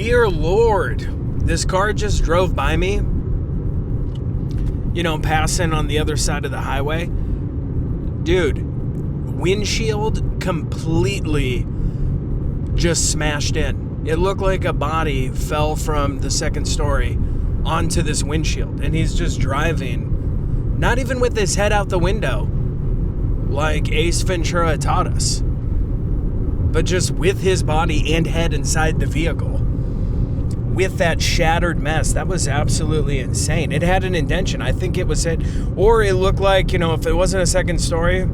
Dear Lord, this car just drove by me, passing on the other side of the highway. Dude, windshield completely just smashed in. It looked like a body fell from the second story onto this windshield, and he's just driving, not even with his head out the window, like Ace Ventura taught us, but just with his body and head inside the vehicle, with that shattered mess. That was absolutely insane. It had an indentation. I think it was hit, or it looked like, if it wasn't a second story,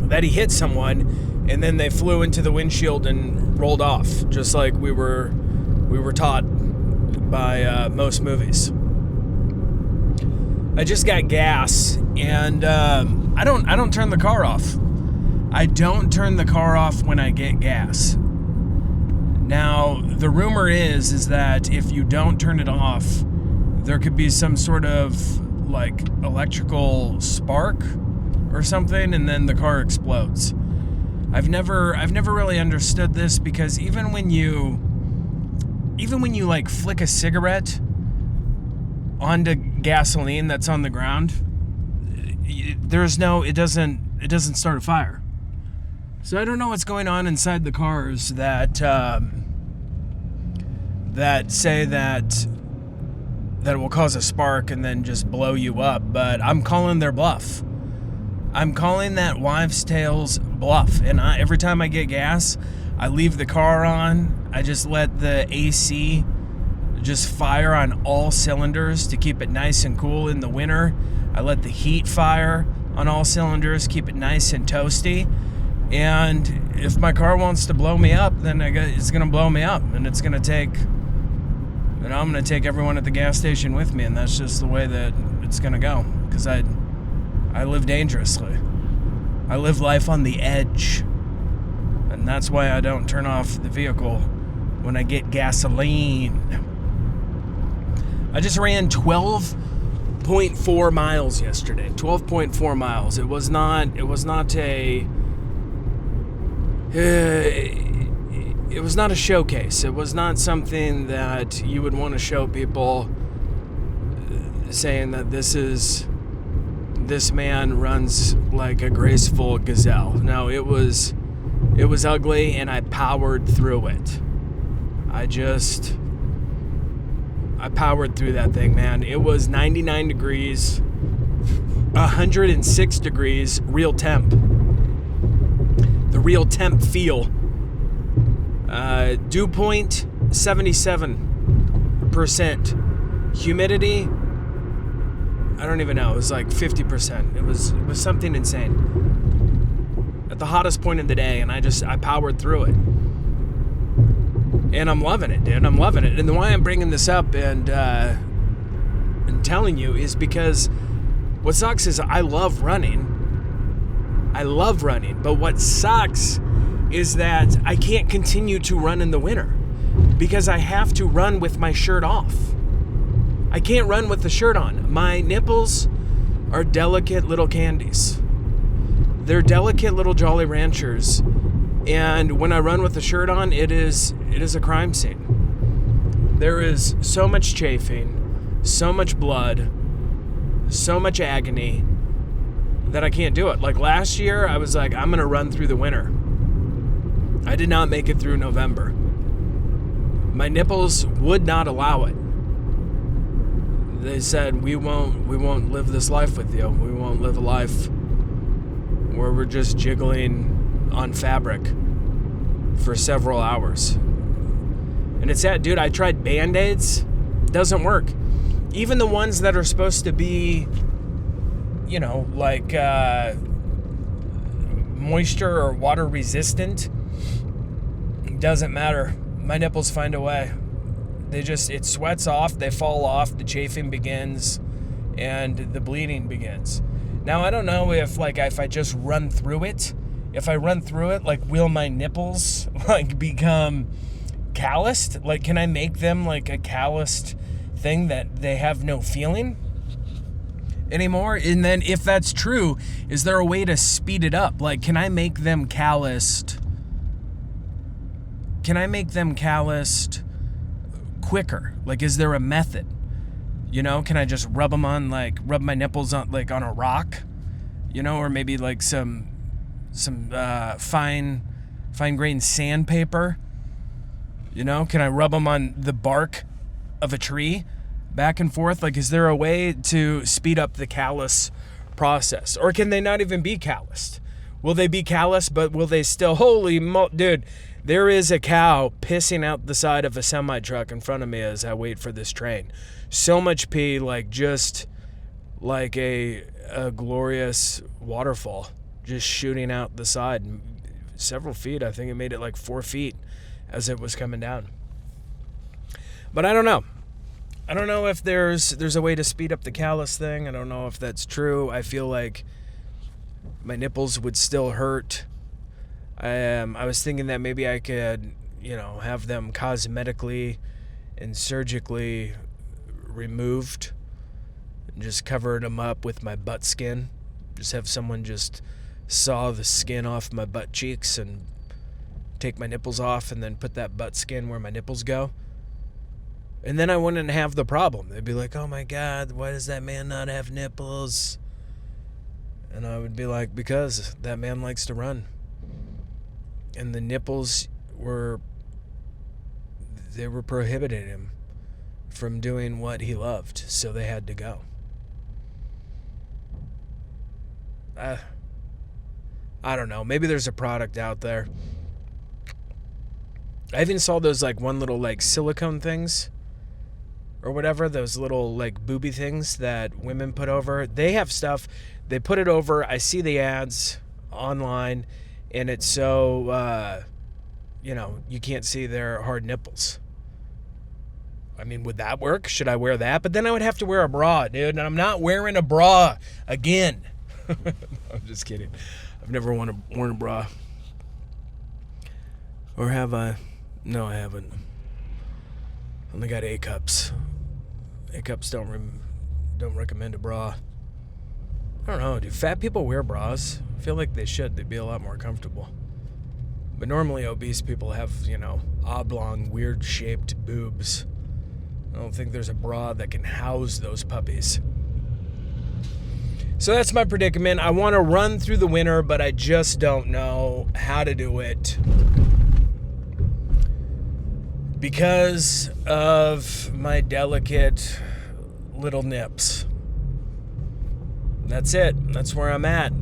that he hit someone, and then they flew into the windshield and rolled off, just like we were taught by most movies. I just got gas, and I don't turn the car off. I don't turn the car off when I get gas. Now, the rumor is that if you don't turn it off, there could be some sort of like electrical spark or something, and then the car explodes. I've never really understood this, because even when you like flick a cigarette onto gasoline that's on the ground, it doesn't start a fire. So I don't know what's going on inside the cars that say that it will cause a spark and then just blow you up, but I'm calling their bluff. I'm calling that wives' tales bluff, and every time I get gas, I leave the car on. I just let the AC just fire on all cylinders to keep it nice and cool in the winter. I let the heat fire on all cylinders, keep it nice and toasty. And if my car wants to blow me up, then it's going to blow me up. And I'm going to take everyone at the gas station with me. And that's just the way that it's going to go. Because I live dangerously. I live life on the edge. And that's why I don't turn off the vehicle when I get gasoline. I just ran 12.4 miles yesterday. 12.4 miles. It was not a showcase. It was not something that you would want to show people, saying that this man runs like a graceful gazelle. No, it was ugly, and I powered through it. I powered through that thing, man. It was 99 degrees, 106 degrees, real temp. The real temp feel. Dew point, 77%. Humidity, I don't even know. It was like 50%. It was something insane. At the hottest point of the day, and I powered through it. And I'm loving it, dude. I'm loving it. And the why I'm bringing this up and telling you is because what sucks is I love running. But what sucks is that I can't continue to run in the winter because I have to run with my shirt off. I can't run with the shirt on. My nipples are delicate little candies. They're delicate little Jolly Ranchers. And when I run with the shirt on, it is a crime scene. There is so much chafing, so much blood, so much agony that I can't do it. Like last year, I was like, I'm going to run through the winter. I did not make it through November. My nipples would not allow it. They said, we won't live this life with you. We won't live a life where we're just jiggling on fabric for several hours. And it's that, dude, I tried Band-Aids. Doesn't work. Even the ones that are supposed to be, like moisture or water resistant, doesn't matter. My nipples find a way. It sweats off, they fall off, the chafing begins, and the bleeding begins. Now, I don't know if I just run through it, will my nipples, become calloused? Can I make them like a calloused thing that they have no feeling anymore? And then if that's true, is there a way to speed it up? Can I make them calloused? quicker? Like, is there a method? You know, can I just rub my nipples on like on a rock? You know, or maybe like some fine grained sandpaper. You know, can I rub them on the bark of a tree back and forth? Like, is there a way to speed up the callus process? Or can they not even be calloused? Will they be callous, but will they still, dude, there is a cow pissing out the side of a semi-truck in front of me as I wait for this train. So much pee, like just like a glorious waterfall, just shooting out the side, several feet. I think it made it like 4 feet as it was coming down. But I don't know. I don't know if there's a way to speed up the callus thing. I don't know if that's true. I feel like my nipples would still hurt. I was thinking that maybe I could, have them cosmetically and surgically removed and just covered them up with my butt skin. Just have someone just saw the skin off my butt cheeks and take my nipples off and then put that butt skin where my nipples go. And then I wouldn't have the problem. They'd be like, oh my God, why does that man not have nipples? And I would be like, because that man likes to run. And the nipples were prohibiting him from doing what he loved, so they had to go. I don't know. Maybe there's a product out there. I even saw those like one little like silicone things or whatever, those little like booby things that women put over. They have stuff. They put it over. I see the ads online, and it's so, you can't see their hard nipples. I mean, would that work? Should I wear that? But then I would have to wear a bra, dude, and I'm not wearing a bra again. I'm just kidding. I've never worn a bra. Or have I? No, I haven't. Only got A cups. A cups don't recommend a bra. I don't know. Do fat people wear bras? I feel like they should. They'd be a lot more comfortable. But normally obese people have, oblong, weird-shaped boobs. I don't think there's a bra that can house those puppies. So that's my predicament. I want to run through the winter, but I just don't know how to do it because of my delicate little nips. That's it. That's where I'm at.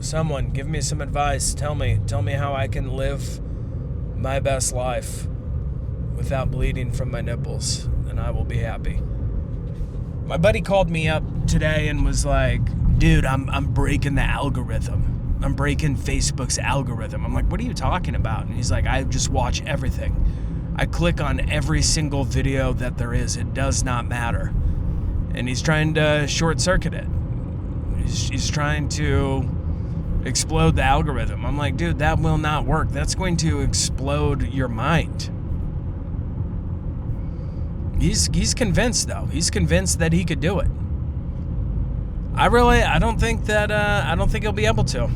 Someone give me some advice. Tell me how I can live my best life without bleeding from my nipples, and I will be happy. My buddy called me up today and was like, dude, I'm breaking the algorithm. I'm breaking Facebook's algorithm. I'm like, what are you talking about? And he's like, I just watch everything. I click on every single video that there is. It does not matter. And he's trying to short circuit it. He's trying to explode the algorithm. I'm like, dude, that will not work. That's going to explode your mind. He's convinced, though. He's convinced that he could do it. I don't think he'll be able to.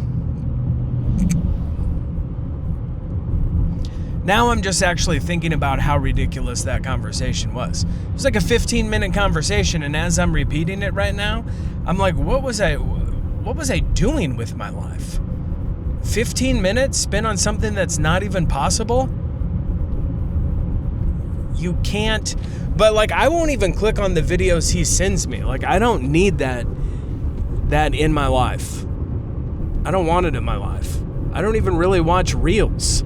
Now I'm just actually thinking about how ridiculous that conversation was. It was like a 15-minute conversation, and as I'm repeating it right now, I'm like, what was I doing with my life? 15 minutes spent on something that's not even possible? You can't. But like, I won't even click on the videos he sends me. Like, I don't need that in my life. I don't want it in my life. I don't even really watch reels.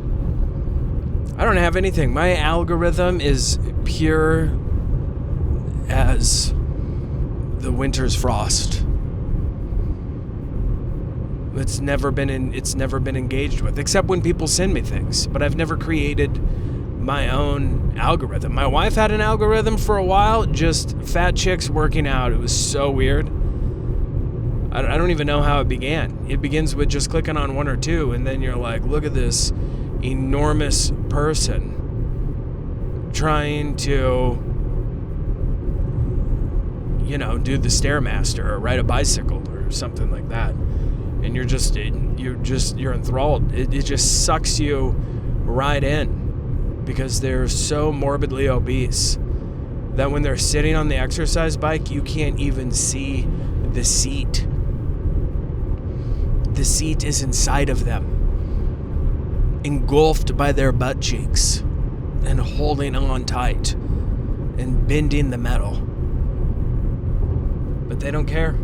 I don't have anything. My algorithm is pure as the winter's frost. It's never been engaged with, except when people send me things. But I've never created my own algorithm. My wife had an algorithm for a while, just fat chicks working out. It was so weird. I don't even know how it began. It begins with just clicking on one or two, and then you're like, look at this enormous person trying to, do the Stairmaster or ride a bicycle or something like that. And you're enthralled. It just sucks you right in because they're so morbidly obese. that when they're sitting on the exercise bike, you can't even see the seat. The seat is inside of them, engulfed by their butt cheeks and holding on tight and bending the metal. But they don't care.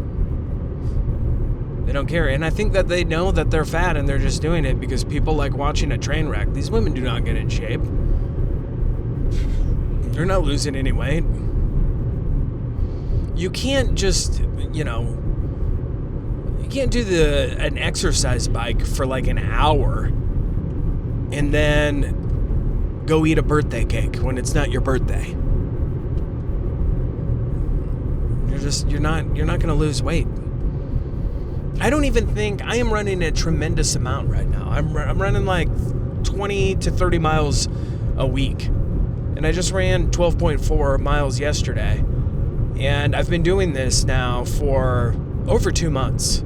They don't care. And I think that they know that they're fat and they're just doing it because people like watching a train wreck. These women do not get in shape. They're not losing any weight. You can't just, you can't do an exercise bike for like an hour and then go eat a birthday cake when it's not your birthday. You're not going to lose weight. I don't even think I am running a tremendous amount right now. I'm running like 20 to 30 miles a week. And I just ran 12.4 miles yesterday. And I've been doing this now for over 2 months.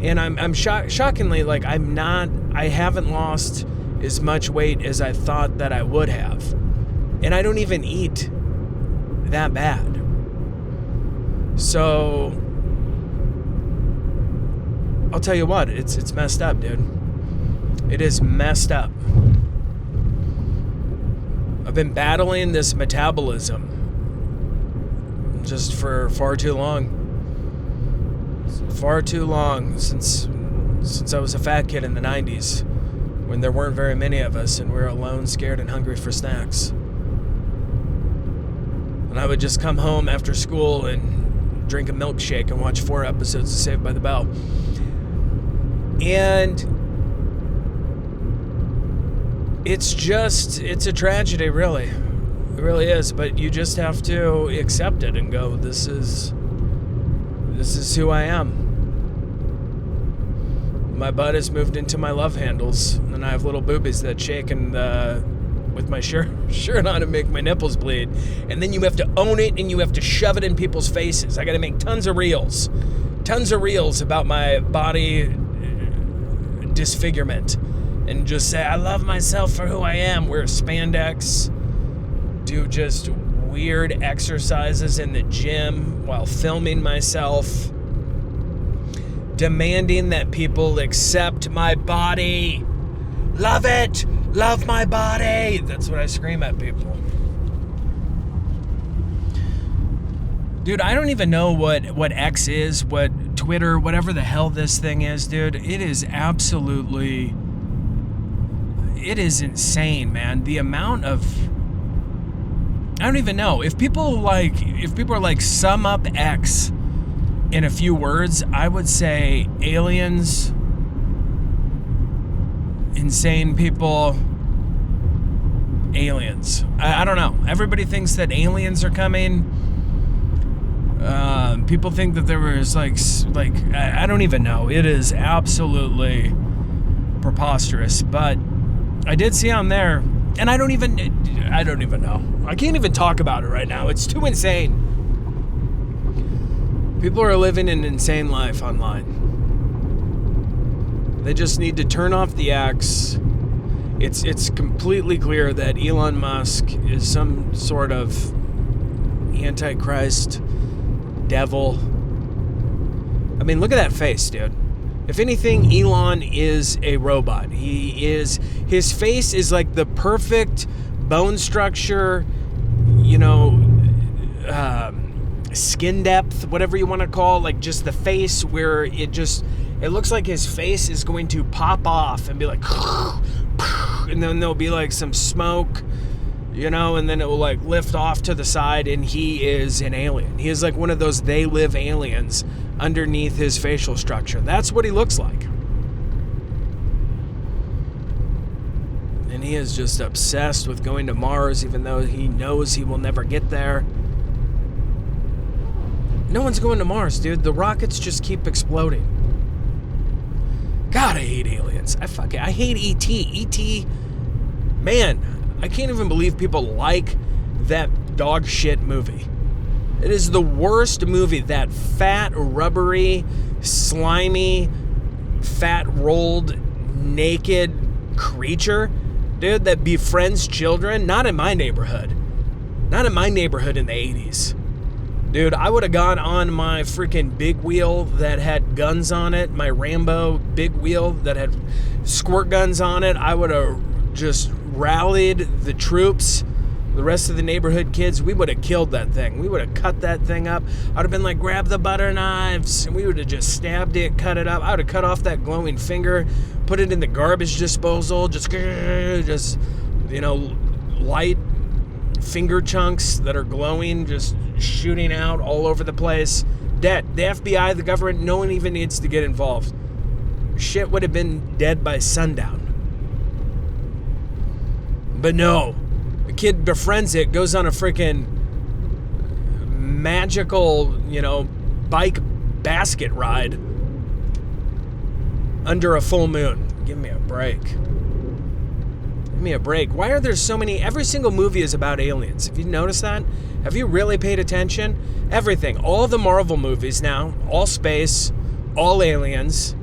And I'm shockingly, like, I haven't lost as much weight as I thought that I would have. And I don't even eat that bad. So I'll tell you what, it's messed up, dude. It is messed up. I've been battling this metabolism just for far too long. Far too long since I was a fat kid in the 90s when there weren't very many of us and we were alone, scared, and hungry for snacks. And I would just come home after school and drink a milkshake and watch 4 episodes of Saved by the Bell. And it's a tragedy, really. It really is, but you just have to accept it and go, this is who I am. My butt has moved into my love handles, and I have little boobies that shake and with my shirt on and make my nipples bleed. And then you have to own it and you have to shove it in people's faces. I got to make tons of reels about my body disfigurement and just say I love myself for who I am, wear spandex, do just weird exercises in the gym while filming myself, demanding that people accept my body. Love it, love my body. That's what I scream at people. Dude, I don't even know what X is, what Twitter, whatever the hell this thing is, dude. It is insane, man. The amount of, I don't even know. If people are like sum up X in a few words, I would say aliens, insane people, aliens. I don't know. Everybody thinks that aliens are coming. People think that there was like I don't even know. It is absolutely preposterous. But I did see on there, and I don't even know. I can't even talk about it right now. It's too insane. People are living an insane life online. They just need to turn off the X. It's completely clear that Elon Musk is some sort of antichrist devil. I mean, look at that face, dude. If anything, Elon is a robot. His face is like the perfect bone structure, skin depth, whatever you want to call, like just the face where it looks like his face is going to pop off and be like, and then there'll be like some smoke, and then it will like lift off to the side, and he is an alien. He is like one of those they live aliens underneath his facial structure. That's what he looks like. And he is just obsessed with going to Mars, even though he knows he will never get there. No one's going to Mars, dude. The rockets just keep exploding. God, I hate aliens. I hate E.T. E.T., man, I can't even believe people like that dog shit movie. It is the worst movie. That fat, rubbery, slimy, fat, rolled, naked creature, dude, that befriends children. Not in my neighborhood. Not in my neighborhood in the 80s. Dude, I would have gone on my freaking big wheel that had guns on it, my Rambo big wheel that had squirt guns on it. I would have just rallied the troops, the rest of the neighborhood kids. We would have killed that thing. We would have cut that thing up. I'd have been like, grab the butter knives, and we would have just stabbed it, cut it up. I would have cut off that glowing finger, put it in the garbage disposal, just light finger chunks that are glowing, just shooting out all over the place. Dead. The FBI, the government, no one even needs to get involved. Shit would have been dead by sundown. But no. The kid befriends it, goes on a freaking magical, bike basket ride under a full moon. Give me a break. Give me a break. Why are there so many? Every single movie is about aliens. Have you noticed that? Have you really paid attention? Everything. All the Marvel movies now. All space. All aliens.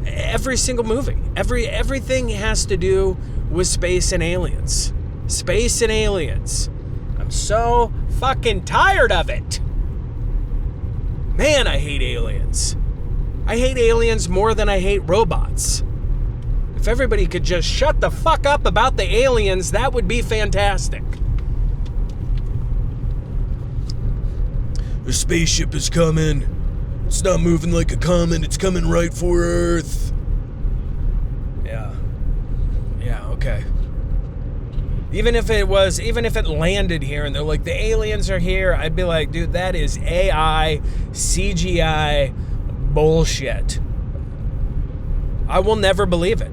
Every single movie. Everything has to do with space and aliens. Space and aliens. I'm so fucking tired of it. Man, I hate aliens. I hate aliens more than I hate robots. If everybody could just shut the fuck up about the aliens, that would be fantastic. The spaceship is coming. It's not moving like a comet. It's coming right for Earth. Yeah, okay. Even if it landed here and they're like, the aliens are here, I'd be like, dude, that is AI, CGI bullshit. I will never believe it.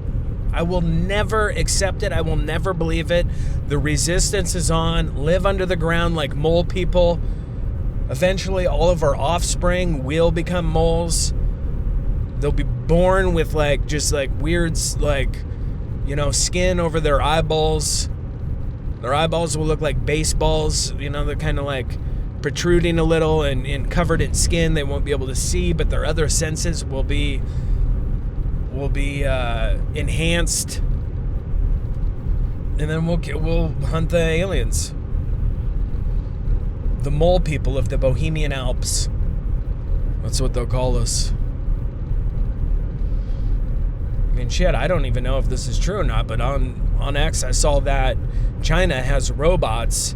I will never accept it. I will never believe it. The resistance is on. Live under the ground like mole people. Eventually, all of our offspring will become moles. They'll be born with weird, skin over their eyeballs. Their eyeballs will look like baseballs. They're kind of like protruding a little and covered in skin. They won't be able to see, but their other senses will be enhanced, and then we'll hunt the aliens, the mole people of the Bohemian Alps. That's what they'll call us. I mean, shit, I don't even know if this is true or not, but on X I saw that China has robots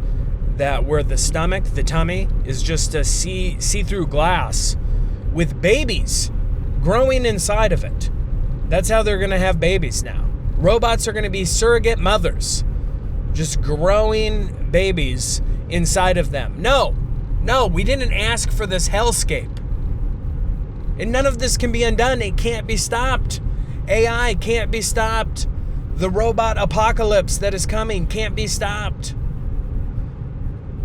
that where the stomach, the tummy, is just a see-through glass with babies growing inside of it. That's how they're going to have babies now. Robots are going to be surrogate mothers, just growing babies inside of them. No, we didn't ask for this hellscape. And none of this can be undone. It can't be stopped. AI can't be stopped. The robot apocalypse that is coming can't be stopped.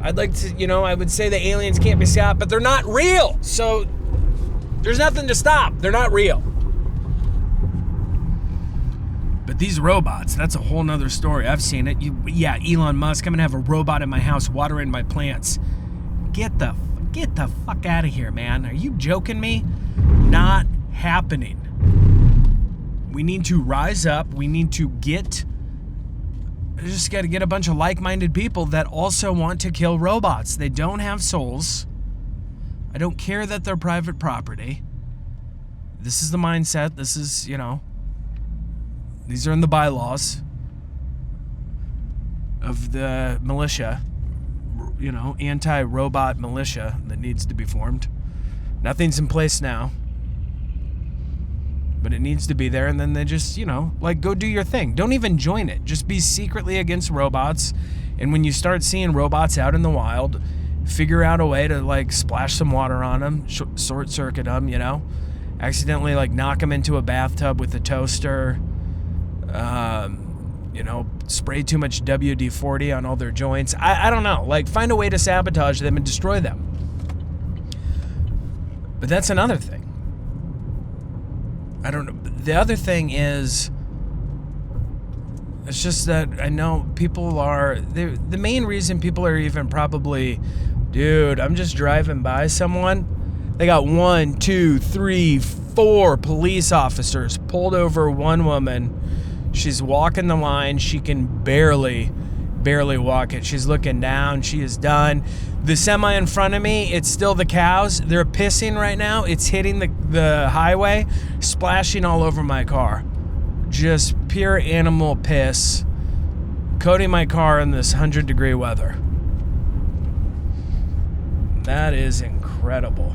I'd like to, I would say the aliens can't be stopped, but they're not real. So there's nothing to stop. They're not real. But these robots, that's a whole nother story. I've seen it. Elon Musk, I'm going to have a robot in my house watering my plants. Get the fuck out of here, man. Are you joking me? Not happening. We need to rise up. We need to just got to get a bunch of like-minded people that also want to kill robots. They don't have souls. I don't care that they're private property. This is the mindset. This is, these are in the bylaws of the militia, anti-robot militia that needs to be formed. Nothing's in place now, but it needs to be there. And then they just, go do your thing. Don't even join it. Just be secretly against robots. And when you start seeing robots out in the wild, figure out a way to splash some water on them, short circuit them, accidentally knock them into a bathtub with a toaster. Spray too much WD-40 on all their joints. I don't know. Find a way to sabotage them and destroy them. But that's another thing. I don't know. The other thing is, it's just that I know people are, the main reason people are even probably, dude, I'm just driving by someone. They got 1, 2, 3, 4 police officers pulled over one woman. She's walking the line. She can barely barely walking. She's looking down. She is done. The semi in front of me, it's still the cows. They're pissing right now. It's hitting the highway, splashing all over my car. Just pure animal piss, coating my car in this 100-degree weather. That is incredible.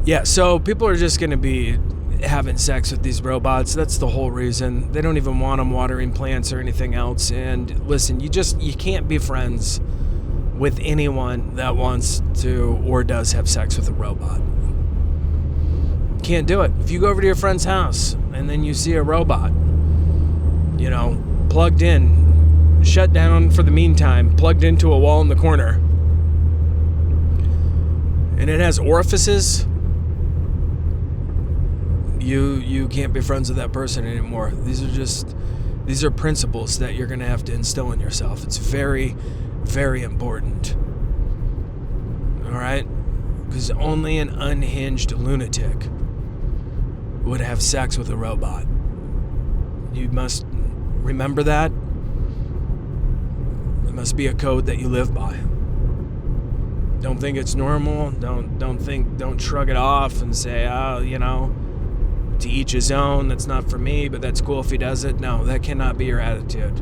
Yeah, so people are just going to be having sex with these robots. That's the whole reason. They don't even want them watering plants or anything else. And listen, you can't be friends with anyone that wants to or does have sex with a robot. Can't do it. If you go over to your friend's house and then you see a robot, plugged in, shut down for the meantime, plugged into a wall in the corner, and it has orifices, you can't be friends with that person anymore. These are principles that you're going to have to instill in yourself. It's very, very important. All right? Because only an unhinged lunatic would have sex with a robot. You must remember that. It must be a code that you live by. Don't think it's normal. Don't shrug it off and say, to each his own, that's not for me, but that's cool if he does it. No, that cannot be your attitude.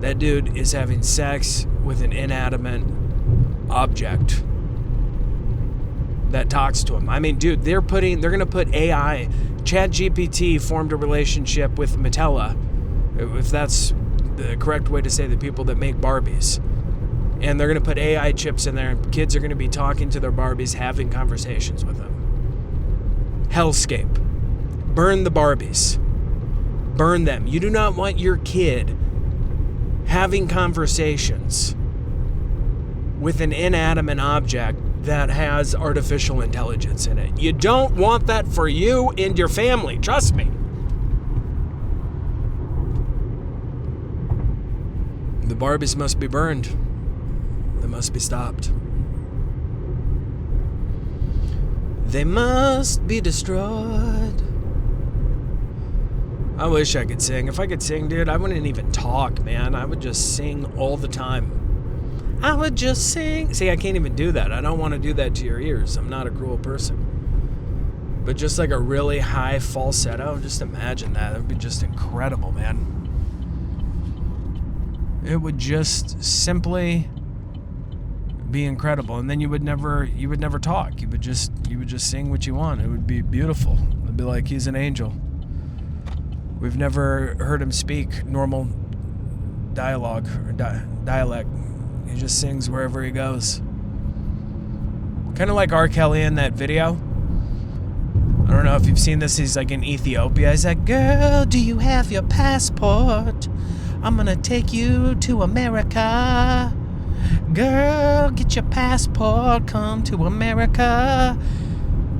That dude is having sex with an inanimate object that talks to him. I mean, dude, they're going to put AI. ChatGPT formed a relationship with Mattel, if that's the correct way to say the people that make Barbies. And they're going to put AI chips in there, and kids are going to be talking to their Barbies, having conversations with them. Hellscape. Burn the Barbies. Burn them. You do not want your kid having conversations with an inanimate object that has artificial intelligence in it. You don't want that for you and your family. Trust me. The Barbies must be burned. They must be stopped. They must be destroyed. I wish I could sing. If I could sing, dude, I wouldn't even talk, man. I would just sing all the time. I would just sing. See, I can't even do that. I don't want to do that to your ears. I'm not a cruel person. But just like a really high falsetto, just imagine that. It would be just incredible, man. It would just simply be incredible. And then you would never talk. You would just sing what you want. It would be beautiful. It would be like he's an angel. We've never heard him speak normal dialogue or dialect. He just sings wherever he goes. Kind of like R. Kelly in that video. I don't know if you've seen this. He's like in Ethiopia. He's like, "Girl, do you have your passport? I'm gonna take you to America. Girl, get your passport, come to America."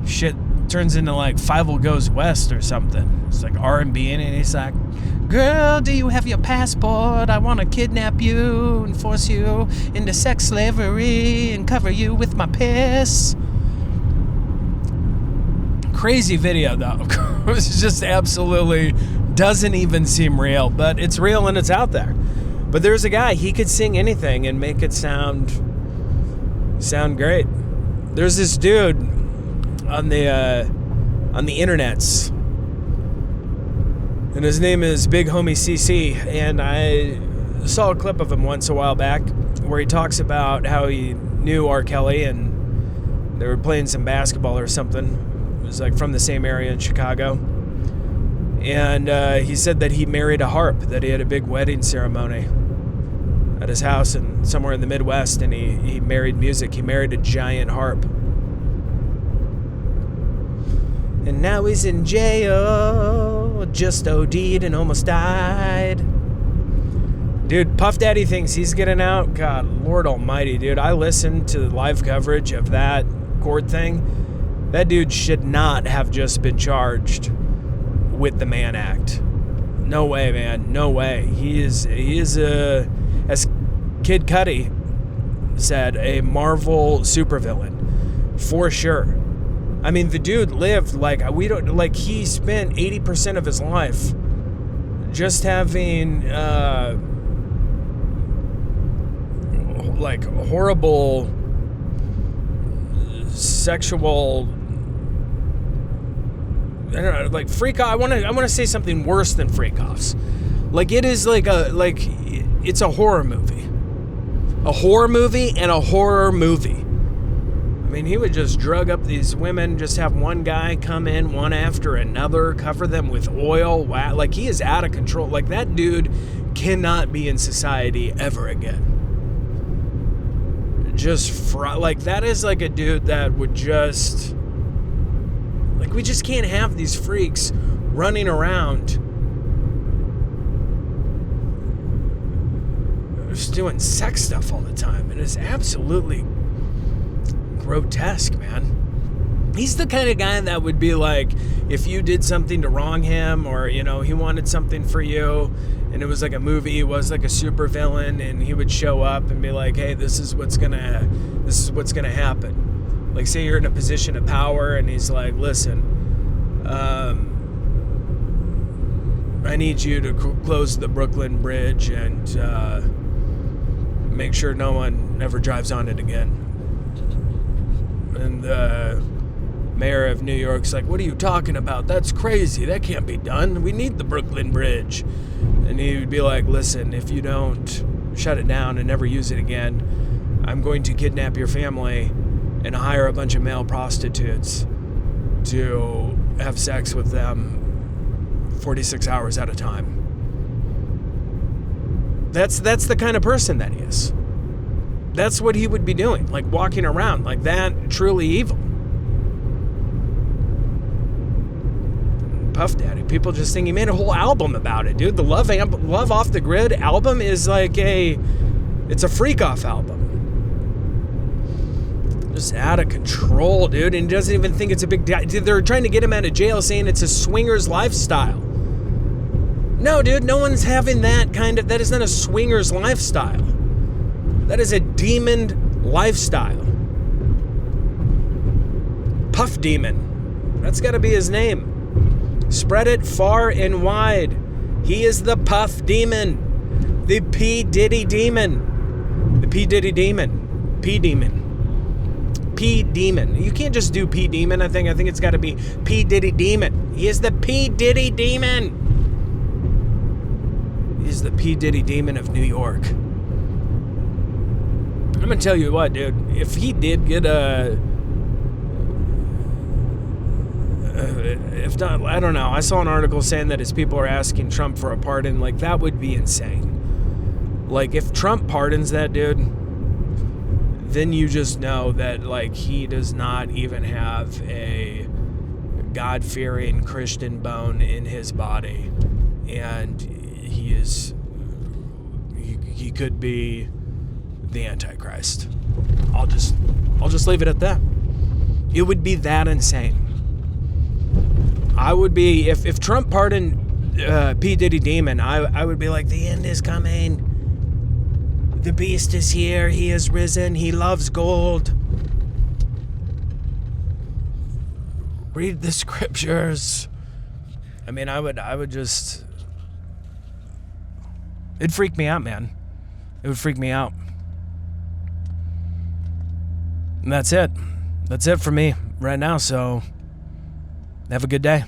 Shit turns into like Fievel Goes West or something. It's like R&B in it, and he's like, "Girl, do you have your passport? I want to kidnap you and force you into sex slavery and cover you with my piss." Crazy video, though. It's just absolutely doesn't even seem real, but it's real and it's out there. But there's a guy, he could sing anything and make it sound great. There's this dude on the internets, and his name is Big Homie CC, and I saw a clip of him once a while back where he talks about how he knew R. Kelly and they were playing some basketball or something. It was like from the same area in Chicago. And he said that he married a harp, that he had a big wedding ceremony at his house and somewhere in the Midwest, and he married music. He married a giant harp. And now he's in jail, just OD'd and almost died. Dude, Puff Daddy thinks he's getting out. God, Lord almighty, dude. I listened to the live coverage of that court thing. That dude should not have just been charged with the Mann Act. No way, man. No way. He is as Kid Cudi said, a Marvel supervillain. For sure. I mean, the dude lived he spent 80% of his life just having like horrible sexual, I don't know, like freak off. I want to say something worse than freak offs. Like it is it's a horror movie. A horror movie and a horror movie. I mean, he would just drug up these women, just have one guy come in one after another, cover them with oil. Wow, like he is out of control. Like that dude cannot be in society ever again. Like that is like a dude that would just, like, we just can't have these freaks running around just doing sex stuff all the time. And it's absolutely grotesque, man. He's the kind of guy that would be like, if you did something to wrong him, or, you know, he wanted something for you, and it was like a movie, he was like a supervillain, and he would show up and be like, hey, this is what's gonna happen. Like, say you're in a position of power, and he's like, listen, I need you to close the Brooklyn Bridge and make sure no one ever drives on it again. And the mayor of New York's like, what are you talking about? That's crazy. That can't be done. We need the Brooklyn Bridge. And he would be like, listen, if you don't shut it down and never use it again, I'm going to kidnap your family and hire a bunch of male prostitutes to have sex with them 46 hours at a time. That's the kind of person that he is. That's what he would be doing, like walking around like that, truly evil. Puff Daddy, people just think he made a whole album about it, dude. The Love Off the Grid album is like it's a freak off album. Just out of control, dude, and he doesn't even think it's a big deal. They're trying to get him out of jail saying it's a swingers lifestyle. No, dude, no one's having that is not a swingers lifestyle. That is a demon lifestyle. Puff Demon. That's got to be his name. Spread it far and wide. He is the Puff Demon. The P. Diddy Demon. The P. Diddy Demon. P. Demon. P. Demon. You can't just do P. Demon. I think it's got to be P. Diddy Demon. He is the P. Diddy Demon. He is the P. Diddy Demon of New York. I'm going to tell you what, dude. If he did get if not, I don't know. I saw an article saying that his people are asking Trump for a pardon. Like, that would be insane. Like, if Trump pardons that dude, then you just know that, like, he does not even have a God-fearing Christian bone in his body. And he could be the Antichrist. I'll just leave it at that. It would be that insane. I would be, if Trump pardoned P. Diddy Demon, I would be like, the end is coming. The beast is here. He has risen. He loves gold. Read the scriptures. I mean, I would just, it'd freak me out, man. It would freak me out. And that's it. That's it for me right now, so have a good day.